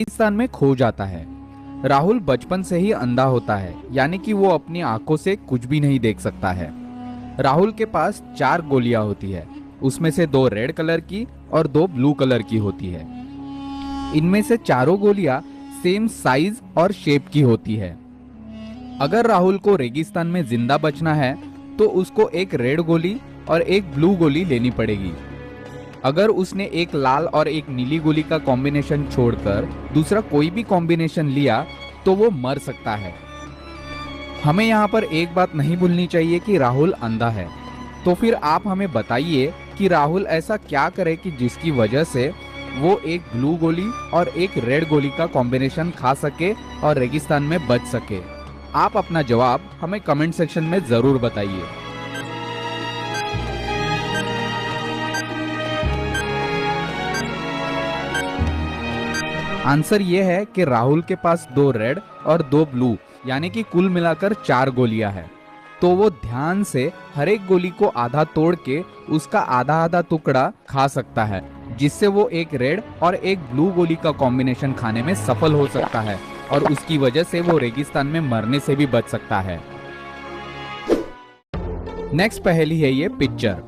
रेगिस्तान में खो जाता है। राहुल बचपन से ही अंधा होता है, यानी कि वो अपनी आंखों से कुछ भी नहीं देख सकता है। राहुल के पास 4 गोलियां होती है, उसमें से 2 रेड कलर की और 2 ब्लू कलर की होती है। इनमें से चारों गोलियां सेम साइज और शेप की होती है। अगर राहुल को रेगिस्तान में जिंदा बचना है तो उसको एक रेड गोली और एक ब्लू गोली लेनी पड़ेगी। अगर उसने एक लाल और एक नीली गोली का कॉम्बिनेशन छोड़कर दूसरा कोई भी कॉम्बिनेशन लिया तो वो मर सकता है। हमें यहाँ पर एक बात नहीं भूलनी चाहिए कि राहुल अंधा है। तो फिर आप हमें बताइए कि राहुल ऐसा क्या करे कि जिसकी वजह से वो एक ब्लू गोली और एक रेड गोली का कॉम्बिनेशन खा सके और रेगिस्तान में बच सके। आप अपना जवाब हमें कमेंट सेक्शन में जरूर बताइए। आंसर ये है कि राहुल के पास 2 रेड और 2 ब्लू यानी कि कुल मिलाकर 4 गोलियां हैं। तो वो ध्यान से हर एक गोली को आधा तोड़ के उसका आधा आधा टुकड़ा खा सकता है, जिससे वो एक रेड और एक ब्लू गोली का कॉम्बिनेशन खाने में सफल हो सकता है और उसकी वजह से वो रेगिस्तान में मरने से भी बच सकता है। नेक्स्ट पहेली है ये पिक्चर।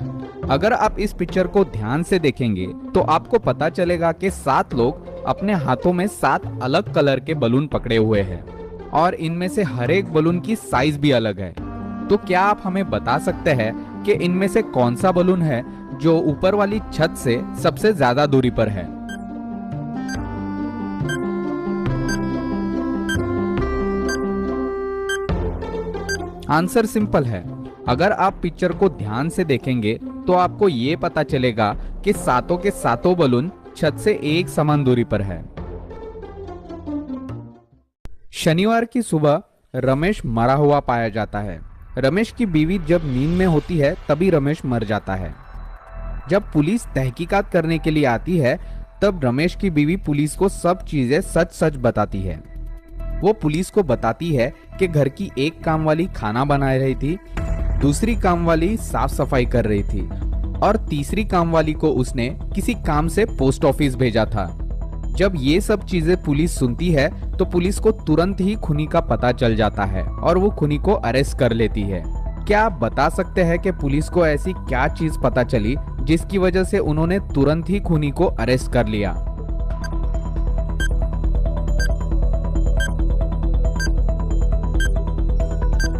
अगर आप इस पिक्चर को ध्यान से देखेंगे तो आपको पता चलेगा कि 7 लोग अपने हाथों में 7 अलग कलर के बलून पकड़े हुए हैं और इनमें से हर एक बलून की साइज भी अलग है। तो क्या आप हमें बता सकते हैं कि इनमें से कौन सा बलून है जो ऊपर वाली छत से सबसे ज्यादा दूरी पर है? आंसर सिंपल है। अगर आप पिक्चर को ध्यान से देखेंगे तो आपको ये पता चलेगा कि सातों के सातों बलून छत से एक समान दूरी पर है। शनिवार की सुबह रमेश मरा हुआ पाया जाता है। रमेश की बीवी जब नींद में होती है तभी रमेश मर जाता है। जब पुलिस तहकीकात करने के लिए आती है तब रमेश की बीवी पुलिस को सब चीजें सच सच बताती है। वो पुलिस को बताती है कि घर की एक काम वाली खाना बना रही थी, दूसरी काम वाली साफ सफाई कर रही थी और तीसरी काम वाली को उसने किसी काम से पोस्ट ऑफिस भेजा था। जब ये सब चीजें पुलिस सुनती है तो पुलिस को तुरंत ही खूनी का पता चल जाता है और वो खूनी को अरेस्ट कर लेती है। क्या आप बता सकते हैं कि पुलिस को ऐसी क्या चीज पता चली जिसकी वजह से उन्होंने तुरंत ही खूनी को अरेस्ट कर लिया?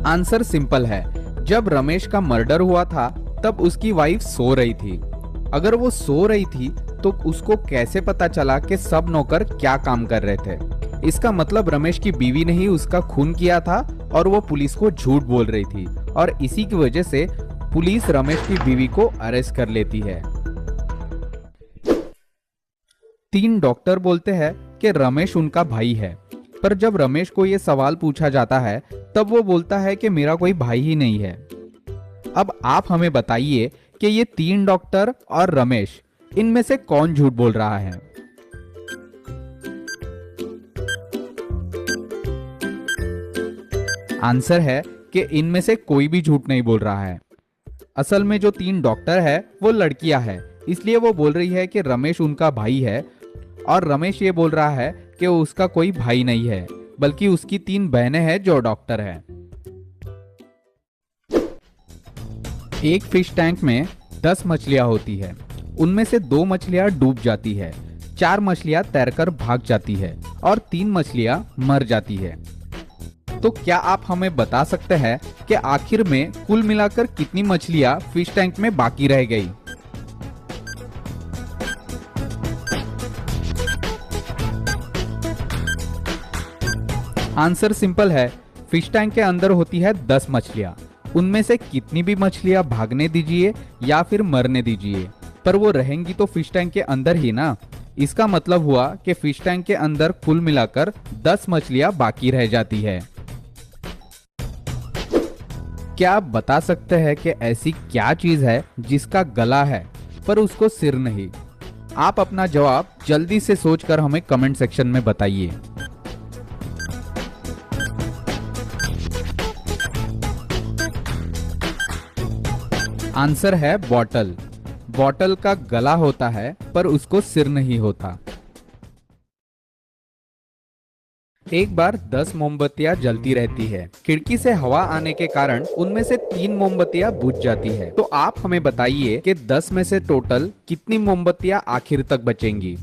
आंसर सिंपल है। जब रमेश का मर्डर हुआ था तब उसकी वाइफ सो रही थी। अगर वो सो रही थी तो उसको कैसे पता चला कि सब नौकर क्या काम कर रहे थे? इसका मतलब रमेश की बीवी ने ही उसका खून किया था और वो पुलिस को झूठ बोल रही थी और इसी की वजह से पुलिस रमेश की बीवी को अरेस्ट कर लेती है। 3 डॉक्टर बोलते हैं कि रमेश उनका भाई है, पर जब रमेश को ये सवाल पूछा जाता है तब वो बोलता है कि मेरा कोई भाई ही नहीं है। अब आप हमें बताइए कि ये 3 डॉक्टर और रमेश, इनमें से कौन झूठ बोल रहा है? आंसर है कि इनमें से कोई भी झूठ नहीं बोल रहा है। असल में जो 3 डॉक्टर है वो लड़कियां है, इसलिए वो बोल रही है कि रमेश उनका भाई है और रमेश ये बोल रहा है कि उसका कोई भाई नहीं है, बल्कि उसकी 3 बहनें हैं जो डॉक्टर हैं। एक फिश टैंक में 10 मछलियां होती है, उनमें से 2 मछलियां डूब जाती है, 4 मछलियां तैरकर भाग जाती है और 3 मछलियां मर जाती है। तो क्या आप हमें बता सकते हैं कि आखिर में कुल मिलाकर कितनी मछलियां फिश टैंक में बाकी रह गई? आंसर सिंपल है। फिश टैंक के अंदर होती है 10 मछलियां। उनमें से कितनी भी मछलियां भागने दीजिए या फिर मरने दीजिए, पर वो रहेंगी तो फिश टैंक के अंदर ही ना। इसका मतलब हुआ कि फिश टैंक के अंदर कुल मिलाकर 10 मछलियां बाकी रह जाती है। क्या आप बता सकते हैं कि ऐसी क्या चीज है जिसका गला है पर उसको सिर नहीं? आप अपना जवाब जल्दी से सोचकर हमें कमेंट सेक्शन में बताइए। आंसर है बॉटल। बॉटल का गला होता है पर उसको सिर नहीं होता। एक बार 10 मोमबत्तियां जलती रहती है। खिड़की से हवा आने के कारण उनमें से 3 मोमबत्तियां बुझ जाती है। तो आप हमें बताइए कि 10 में से टोटल कितनी मोमबत्तियां आखिर तक बचेंगी।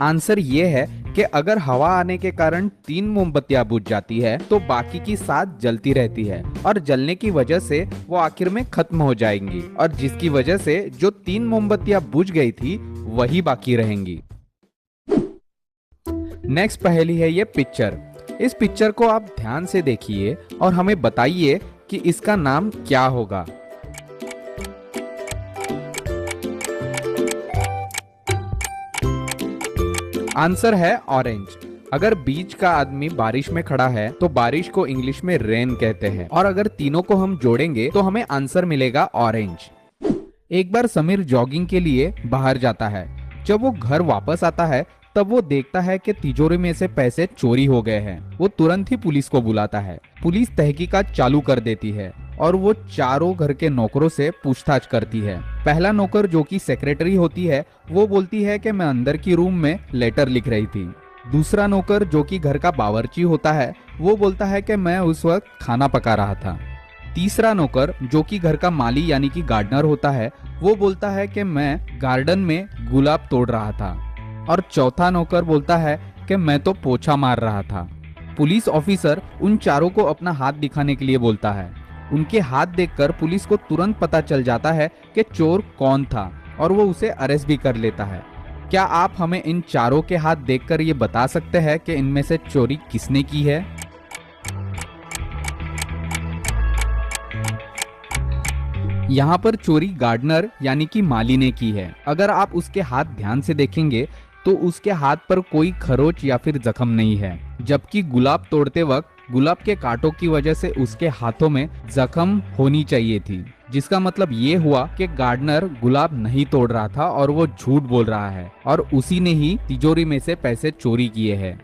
आंसर ये है कि अगर हवा आने के कारण 3 मोमबत्तियां बुझ जाती है तो बाकी की 7 जलती रहती है और जलने की वजह से वो आखिर में खत्म हो जाएंगी और जिसकी वजह से जो 3 मोमबत्तियां बुझ गई थी वही बाकी रहेंगी। नेक्स्ट पहेली है ये पिक्चर। इस पिक्चर को आप ध्यान से देखिए और हमें बताइए कि इसका नाम क्या होगा। आंसर है ऑरेंज। अगर बीच का आदमी बारिश में खड़ा है तो बारिश को इंग्लिश में रेन कहते हैं और अगर तीनों को हम जोड़ेंगे तो हमें आंसर मिलेगा ऑरेंज। एक बार समीर जॉगिंग के लिए बाहर जाता है। जब वो घर वापस आता है तब वो देखता है कि तिजोरी में से पैसे चोरी हो गए हैं। वो तुरंत ही पुलिस को बुलाता है। पुलिस तहकीकात चालू कर देती है और वो चारों घर के नौकरों से पूछताछ करती है। पहला नौकर जो कि सेक्रेटरी होती है वो बोलती है कि मैं अंदर की रूम में लेटर लिख रही थी। दूसरा नौकर जो कि घर का बावर्ची होता है वो बोलता है कि मैं उस वक्त खाना पका रहा था। तीसरा नौकर जो कि घर का माली यानी कि गार्डनर होता है वो बोलता है कि मैं गार्डन में गुलाब तोड़ रहा था। और चौथा नौकर बोलता है कि मैं तो पोछा मार रहा था। पुलिस ऑफिसर उन चारों को अपना हाथ दिखाने के लिए बोलता है। उनके हाथ देखकर पुलिस को तुरंत पता चल जाता है कि चोर कौन था और वो उसे अरेस्ट भी कर लेता है। क्या आप हमें इन चारों के हाथ देखकर ये बता सकते हैं कि इनमें से चोरी किसने की है? यहाँ पर चोरी गार्डनर यानी कि माली ने की है। अगर आप उसके हाथ ध्यान से देखेंगे तो उसके हाथ पर कोई खरोच या फिर जख्म नहीं है, जबकि गुलाब तोड़ते वक्त गुलाब के कांटों की वजह से उसके हाथों में जख्म होनी चाहिए थी, जिसका मतलब ये हुआ कि गार्डनर गुलाब नहीं तोड़ रहा था और वो झूठ बोल रहा है और उसी ने ही तिजोरी में से पैसे चोरी किए हैं।